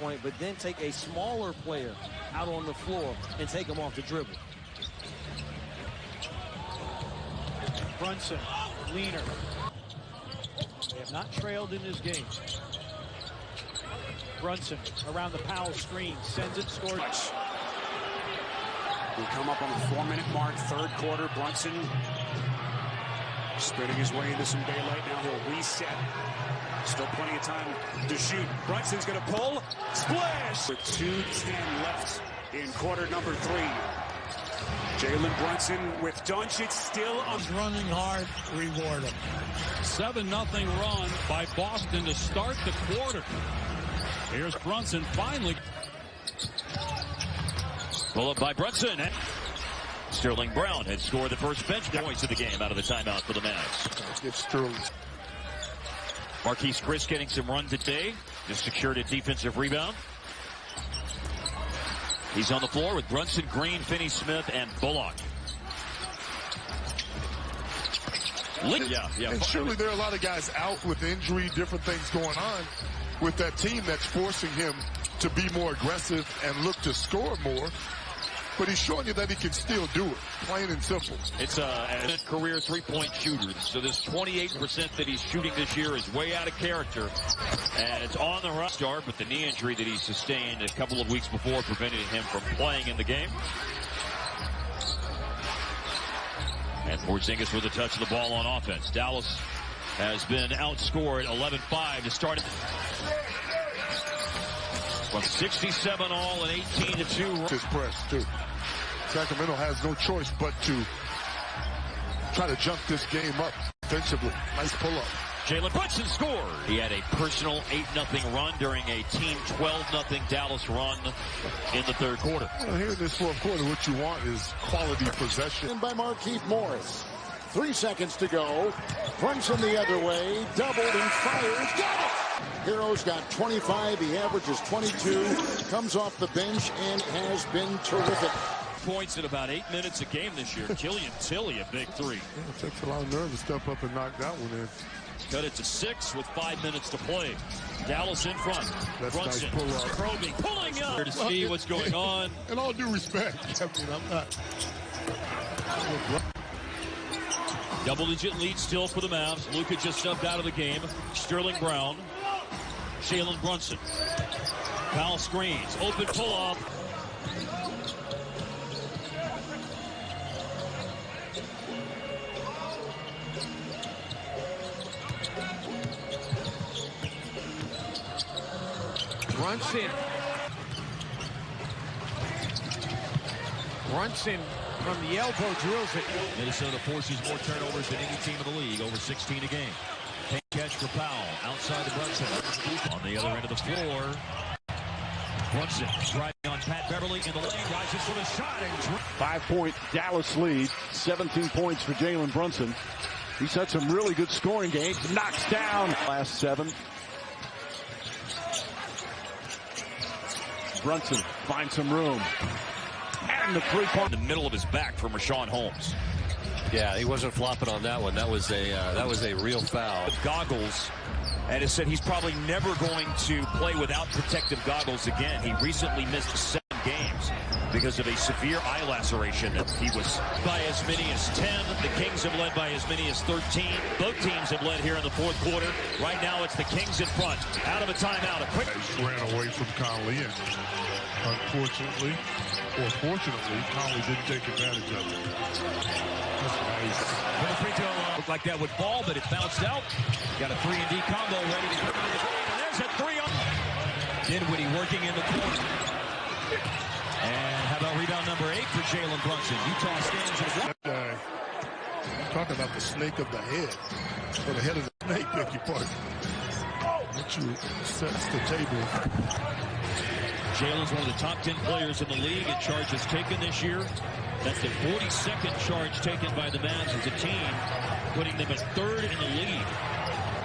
point, but then take a smaller player out on the floor and take him off the dribble. Brunson, leaner. They have not trailed in this game. Brunson around the Powell screen, sends it, scores. We'll come up on the 4-minute mark, third quarter. Brunson spinning his way into some daylight. Now he'll reset. Still plenty of time to shoot. Brunson's going to pull. Splash! With 2:10 left in quarter number 3. Jalen Brunson with Doncic still on. Running hard, reward him. 7-0 run by Boston to start the quarter. Here's Brunson finally. Pull up by Brunson. Sterling Brown had scored the first bench points of the game out of the timeout for the Mavs. It's Sterling. Marquise Chris getting some run today. Just secured a defensive rebound. He's on the floor with Brunson, Green, Finney-Smith, and Bullock. And surely there are a lot of guys out with injury, different things going on with that team that's forcing him to be more aggressive and look to score more. But he's showing you that he can still do it, plain and simple. It's a career three-point shooter. So this 28% that he's shooting this year is way out of character. And it's on the rough start, but the knee injury that he sustained a couple of weeks before prevented him from playing in the game. And Porzingis with a touch of the ball on offense. Dallas has been outscored 11-5 to start it. From 67 all and 18-2. His press, too. Sacramento has no choice but to try to jump this game up defensively. Nice pull-up. Jalen Brunson scored. He had a personal 8-0 run during a team 12-0 Dallas run in the third quarter. Well, here in this fourth quarter, what you want is quality possession. By Markieff Morris. 3 seconds to go. Brunson the other way. Doubled and fires. Got it! Hero's got 25. He averages 22. Comes off the bench and has been terrific. Points in about 8 minutes a game this year. Killian Tilly, a big three. Yeah, it takes a lot of nerve to step up and knock that one in. Cut it to 6 with 5 minutes to play. Dallas in front. That's Brunson nice pull-up. probing, pulling up to see what's going on. In all due respect, I mean, I'm not. Double-digit lead still for the Mavs. Luka just subbed out of the game. Sterling Brown. Jalen Brunson. Foul screens. Open pull-up. Brunson from the elbow drills it. Minnesota forces more turnovers than any team in the league, over 16 a game. Take catch for Powell, outside the Brunson. On the other end of the floor, Brunson driving on Pat Beverly in the lane, rises for the shot. 5-point Dallas lead, 17 points for Jalen Brunson. He's had some really good scoring games. Knocks down last 7. Brunson finds some room. And the three-point. In the middle of his back from Rashawn Holmes. Yeah, he wasn't flopping on that one. That was a real foul. Goggles, and has said he's probably never going to play without protective goggles again. He recently missed 7 games because of a severe eye laceration. He was by as many as 10. The Kings have led by as many as 13. Both teams have led here in the fourth quarter. Right now it's the Kings in front. Out of a timeout. A quick He ran away from Conley, and unfortunately, or fortunately, Conley didn't take advantage of it. That's nice. Looked like that would fall, but it bounced out. Got a 3-and-D combo ready to come into the game, and there's a 3 on. Dinwiddie working in the corner. And how about rebound number 8 for Jalen Brunson? Utah stands at 1. That guy, talking about the snake of the head, or the head of the snake, beg your pardon. That you sets the table. Jalen's one of the top 10 players in the league in charges taken this year. That's the 42nd charge taken by the Mavs as a team, putting them at 3rd in the league.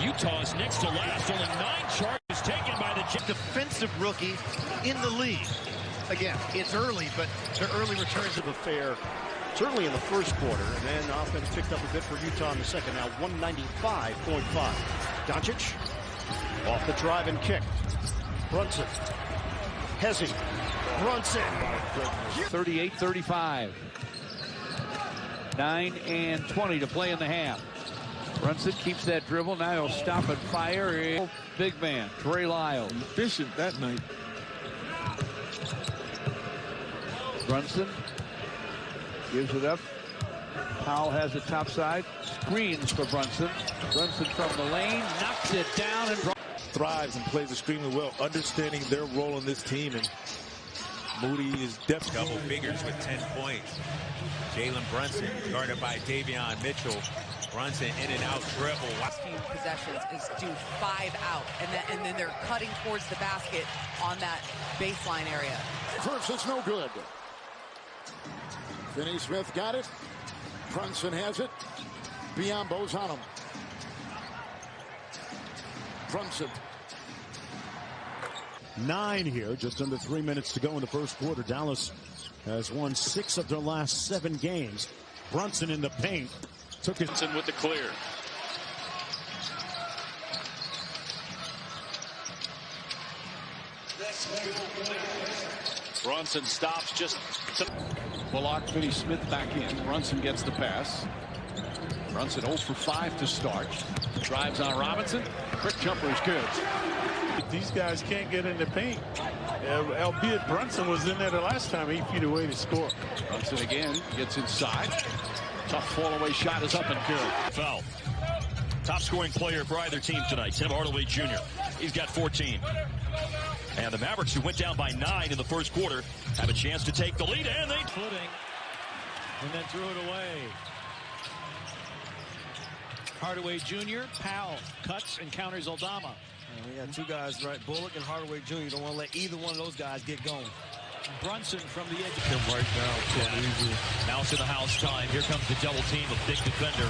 Utah's next to last, only 9 charges taken by the defensive rookie in the league. Again, it's early, but the early returns of affair, certainly in the first quarter, and then offense picked up a bit for Utah in the second. Now 195.5. Doncic off the drive and kick. Brunson Hezzy. Brunson. 38-35. 9:20 to play in the half. Brunson keeps that dribble. Now he'll stop and fire. Big man, Trey Lyles. Efficient that night. Brunson gives it up. Powell has it top side. Screens for Brunson. Brunson from the lane. Knocks it down and thrives and plays extremely well, understanding their role in this team. And Moody is definitely double figures with 10 points. Jalen Brunson guarded by Davion Mitchell. Brunson in and out dribble. Last few possessions is do 5 out, and then they're cutting towards the basket on that baseline area. First, it's no good. Finney-Smith got it. Brunson has it. Biombo's on him. Brunson. 9 here, just under 3 minutes to go in the first quarter. Dallas has won 6 of their last 7 games. Brunson in the paint. Took it with the clear. Brunson stops just to Bullock. Finney-Smith back in. Brunson gets the pass. Brunson 0 for 5 to start. Drives on Robinson. Quick jumper is good. these guys can't get in the paint. Albeit Brunson was in there the last time, 8 feet away to score. Brunson again gets inside. Tough fall away shot is up and good. Foul. Top scoring player for either team tonight, Tim Hardaway Jr. He's got 14. And the Mavericks, who went down by 9 in the first quarter, have a chance to take the lead, and they footing and then threw it away. Hardaway Jr. Powell cuts and counters Aldama. We got two guys, right? Bullock and Hardaway Jr. You don't want to let either one of those guys get going. Brunson from the edge. Him right now. Now it's in the house time. Here comes the double team of big defender.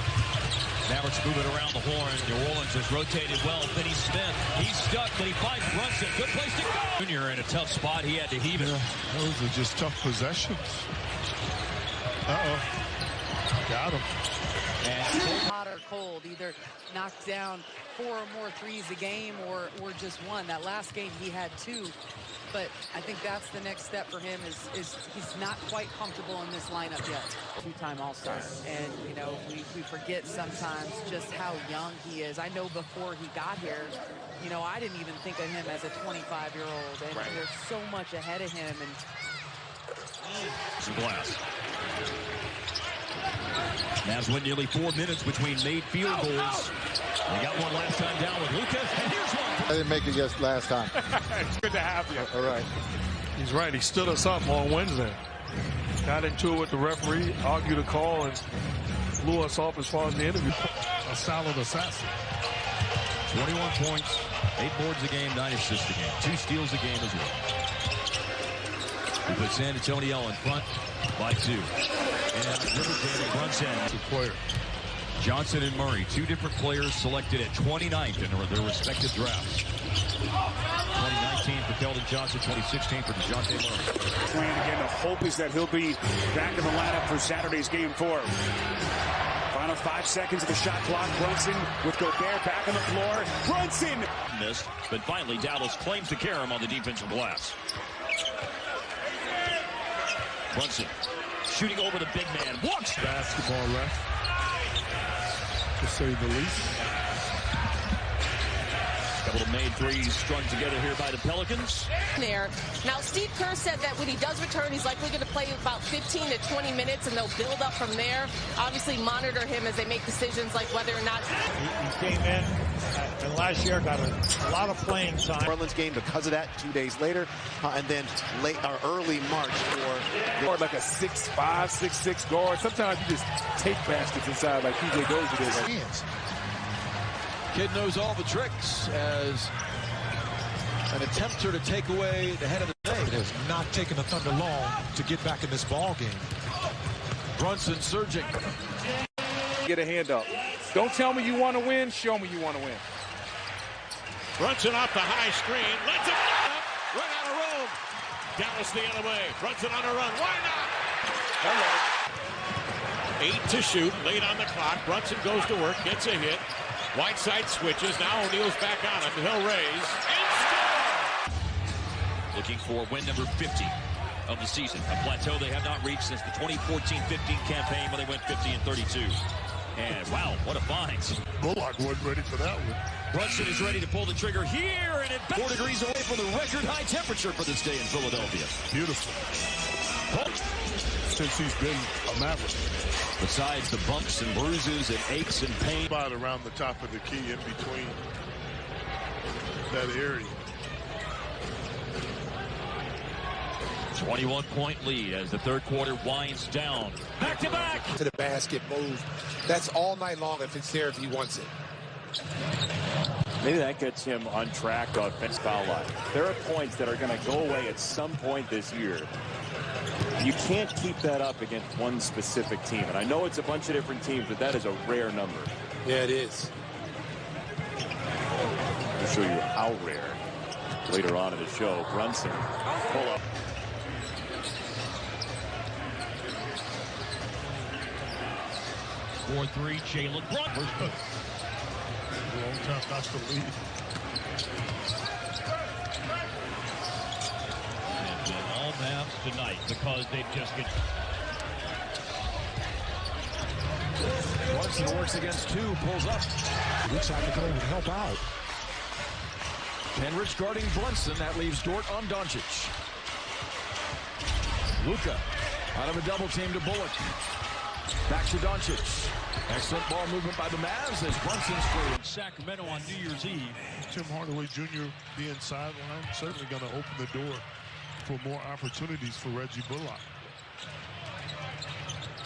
Mavericks move it around the horn. New Orleans has rotated well. Finney-Smith, he's stuck, but he finds Brunson. Good place to go. Junior in a tough spot. He had to heave it. Yeah, those are just tough possessions. Got him. And hot or cold, either knock down 4 or more threes a game or just 1. That last game he had 2. But I think that's the next step for him is he's not quite comfortable in this lineup yet. 2-time All-Star. And, you know, we forget sometimes just how young he is. I know before he got here, you know, I didn't even think of him as a 25-year-old. And there's so much ahead of him. And some glass. Mavs win nearly 4 minutes between made field goals. They got one last time down with Lucas, and here's one. I didn't make it just last time. It's good to have you. All right. He's right. He stood us up on Wednesday. Got into it with the referee, argued a call, and blew us off as far as the interview. A solid assassin. 21 points, 8 boards a game, 9 assists a game, 2 steals a game as well. We put San Antonio in front by 2. And River Brunson. Player. Johnson and Murray, 2 different players selected at 29th in their respective drafts. 2019 for Keldon Johnson, 2016 for DeJounte Murray. Playing again, the hope is that he'll be back in the lineup for Saturday's game 4. Final 5 seconds of the shot clock. Brunson with Gobert back on the floor. Brunson! Missed, but finally Dallas claims the carom on the defensive glass. Brunson shooting over the big man. Walks. Basketball left, to say the least. Couple of made threes strung together here by the Pelicans. There. Now, Steve Kerr said that when he does return, he's likely going to play about 15 to 20 minutes, and they'll build up from there. Obviously, monitor him as they make decisions like whether or not. He came in and last year got a lot of playing time. Orleans game because of that 2 days later, and then late or early March for Like a 6'5", 6'6" guard. Sometimes you just take baskets inside like PJ Dozier did. Hands. Kid knows all the tricks as an attempter to take away the head of the day. It has not taken the Thunder long to get back in this ball game. Brunson surging. Get a hand up. Don't tell me you want to win. Show me you want to win. Brunson off the high screen. Lets it up. Run out of room. Dallas the other way. Brunson on a run. Why not? Hello. 8 to shoot. Late on the clock. Brunson goes to work. Gets a hit. Whiteside switches. Now O'Neal's back on him. He'll raise. And score! The looking for win number 50 of the season. A plateau they have not reached since the 2014-15 campaign when they went 50-32. And wow, what a find. Bullock wasn't ready for that one. Brunson is ready to pull the trigger here, and 4 degrees away from the record high temperature for this day in Philadelphia. Beautiful. Since he's been a Maverick. Besides the bumps and bruises and aches and pain. Spot around the top of the key in between that area. 21-point lead as the third quarter winds down. Back to back. To the basket move. That's all night long if it's there if he wants it. Maybe that gets him on track on offensive foul line. There are points that are going to go away at some point this year. You can't keep that up against one specific team. And I know it's a bunch of different teams, but that is a rare number. Yeah, it is. I'll show you how rare later on in the show. Brunson pull up. For 3, Jalen Brunson. Long time not to lead. And then all Mavs tonight because they've just get. Brunson works against 2, pulls up. Looks like to go and help out. Kenrich guarding Brunson. That leaves Dort on Doncic. Luka out of a double team to Bullock. Back to Doncic. Excellent ball movement by the Mavs as Brunson's free. In Sacramento on New Year's Eve. Tim Hardaway Jr. being sidelined, certainly going to open the door for more opportunities for Reggie Bullock.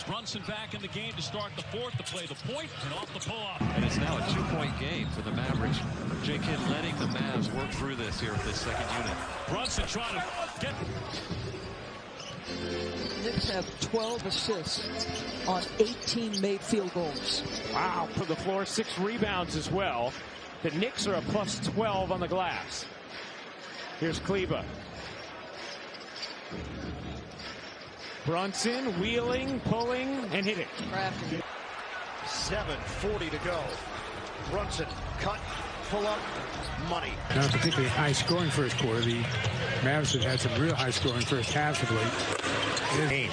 Brunson back in the game to start the fourth, to play the point and off the pull-up. And it's now a 2-point game for the Mavericks. J. Kidd letting the Mavs work through this here with this second unit. Brunson trying to get. Knicks have 12 assists on 18 made field goals. Wow, for the floor, 6 rebounds as well. The Knicks are a plus 12 on the glass. Here's Kleba. Brunson wheeling, pulling, and hitting. 7:40 to go. Brunson cut, pull up, money. Not a particularly high scoring first quarter. The Mavs have had some real high scoring first halves of late. Game.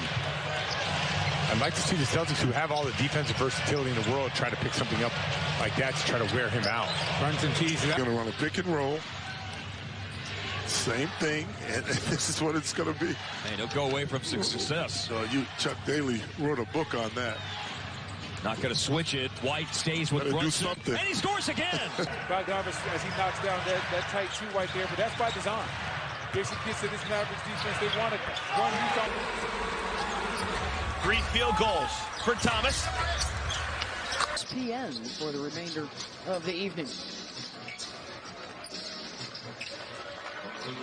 I'd like to see the Celtics, who have all the defensive versatility in the world, try to pick something up like that to try to wear him out. Brunson teases out. Going to run a pick and roll. Same thing, and this is what it's going to be. And he'll go away from success. So Chuck Daly wrote a book on that. Not going to switch it. White stays with Brunson, and he scores again. By Davis as he knocks down that tight 2 right there, but that's by design. This gets to this Mavericks defense. They want to run Utah. 3 field goals for Thomas. ESPN for the remainder of the evening.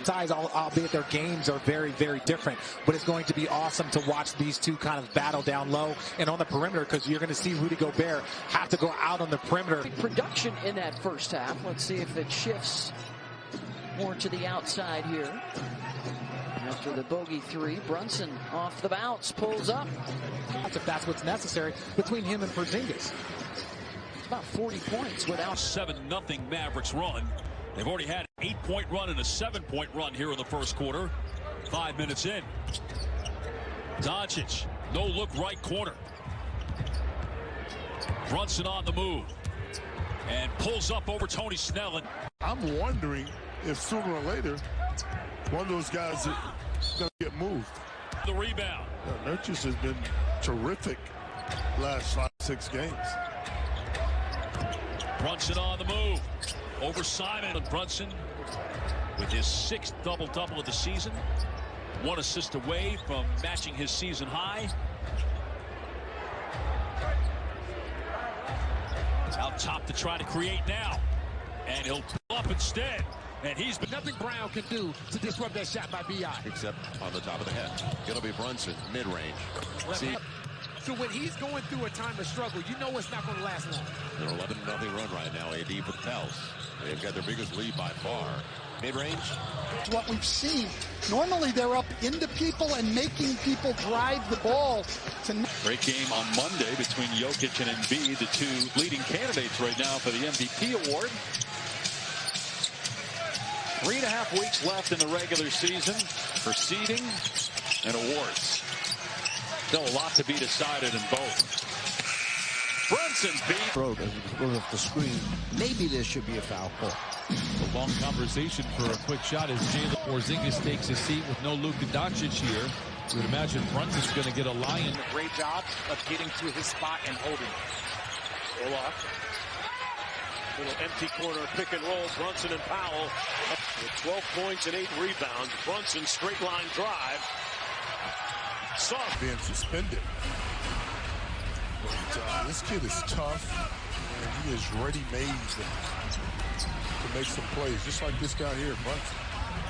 Size, albeit their games are very, very different, but it's going to be awesome to watch these two kind of battle down low and on the perimeter, because you're going to see Rudy Gobert have to go out on the perimeter. Production in that first half. Let's see if it shifts more to the outside here. After the bogey 3, Brunson off the bounce, pulls up. If that's what's necessary between him and Porzingis. It's about 40 points without 7-0 Mavericks run. They've already had an 8-point run and a 7-point run here in the first quarter. 5 minutes in. Doncic, no look right corner. Brunson on the move. And pulls up over Tony Snell. I'm wondering if sooner or later one of those guys is going to get moved. The rebound. Nurkic has been terrific last 5-6 games. Brunson on the move. Over Simon. And Brunson with his 6th double-double of the season. 1 assist away from matching his season high. Out top to try to create now. And he'll pull up instead. And he's been nothing Brown can do to disrupt that shot by B.I. Except on the top of the head. It'll be Brunson, mid-range. See. So when he's going through a time of struggle, you know it's not going to last long. They're 11-0 run right now. AD for the Pels. They've got their biggest lead by far. Mid-range. What we've seen. Normally they're up into people and making people drive the ball. Great game on Monday between Jokic and Embiid, the 2 leading candidates right now for the MVP award. 3.5 weeks left in the regular season for seeding and awards. Still a lot to be decided in both. Brunson's beat. Road as it goes off the screen. Maybe there should be a foul call. A long conversation for a quick shot as Jalen Brunson takes a seat with no Luka Doncic here. You would imagine Brunson's going to get a lion. A great job of getting to his spot and holding it. Roll off. Little empty corner pick and roll. Brunson and Powell with 12 points and 8 rebounds. Brunson straight line drive. Soft. Being suspended. But, this kid is tough, and he is ready-made to make some plays, just like this guy here, Brunson.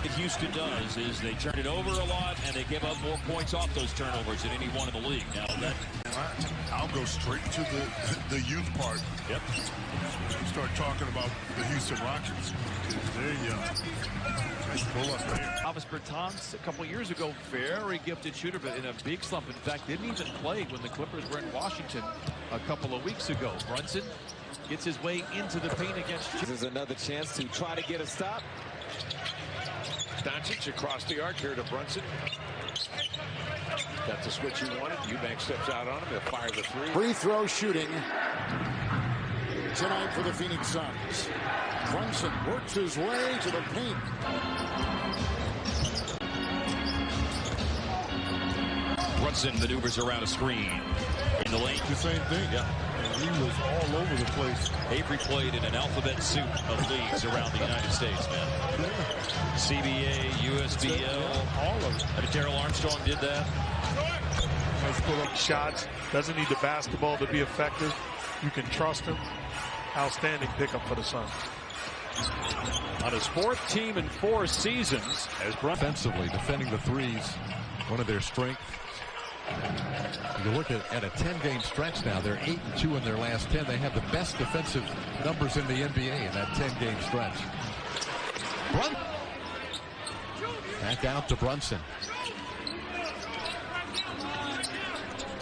What Houston does is they turn it over a lot, and they give up more points off those turnovers than anyone in the league. Now that I'll go straight to the youth part. Yep. You start talking about the Houston Rockets. There you go. Nice pull up there. Thomas Bertans, a couple years ago, very gifted shooter, but in a big slump. In fact, didn't even play when the Clippers were in Washington a couple of weeks ago. Brunson gets his way into the paint against. This is another chance to try to get a stop. Doncic across the arc here to Brunson. Got the switch he wanted. Eubanks steps out on him. He'll fire the three. Free throw shooting tonight for the Phoenix Suns. Brunson works his way to the paint. Brunson maneuvers around a screen in the lane. The same thing. Yeah. And he was all over the place. Avery played in an alphabet soup of leagues around the United States, man. CBA, USBL, all of it. I mean, Darrell Armstrong did that. Nice pull-up shots. Doesn't need the basketball to be effective. You can trust him. Outstanding pickup for the Suns. On his 4th team in 4 seasons, as Brunson Offensively, defending the threes, one of their strengths. You look at a 10-game stretch now. They're 8-2 in their last 10. They have the best defensive numbers in the NBA in that 10-game stretch. Back out to Brunson.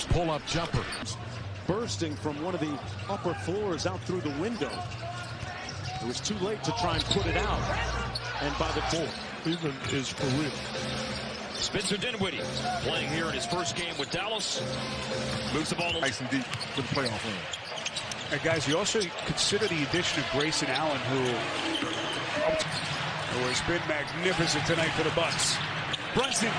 Pull-up jumper. Bursting from one of the upper floors out through the window. It was too late to try and put it out. And by the fourth, Cleveland is for real. Spencer Dinwiddie playing here in his first game with Dallas. Moves the ball Nice and deep to the playoff run. And guys, you also consider the addition of Grayson Allen, who has been magnificent tonight for the Bucks. Brunson.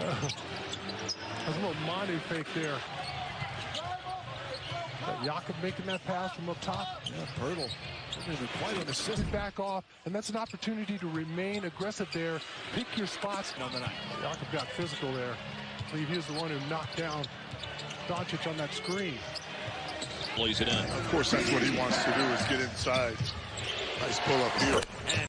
There's a little Monty fake there. Jakob making that pass from up top. Yeah, Pirtle. Quite an assist. Back off, and that's an opportunity to remain aggressive there. Pick your spots. On the night. Jakob got physical there. I believe he was the one who knocked down Doncic on that screen. Plays it in. Of course, that's what he wants to do, is get inside. Nice pull up here.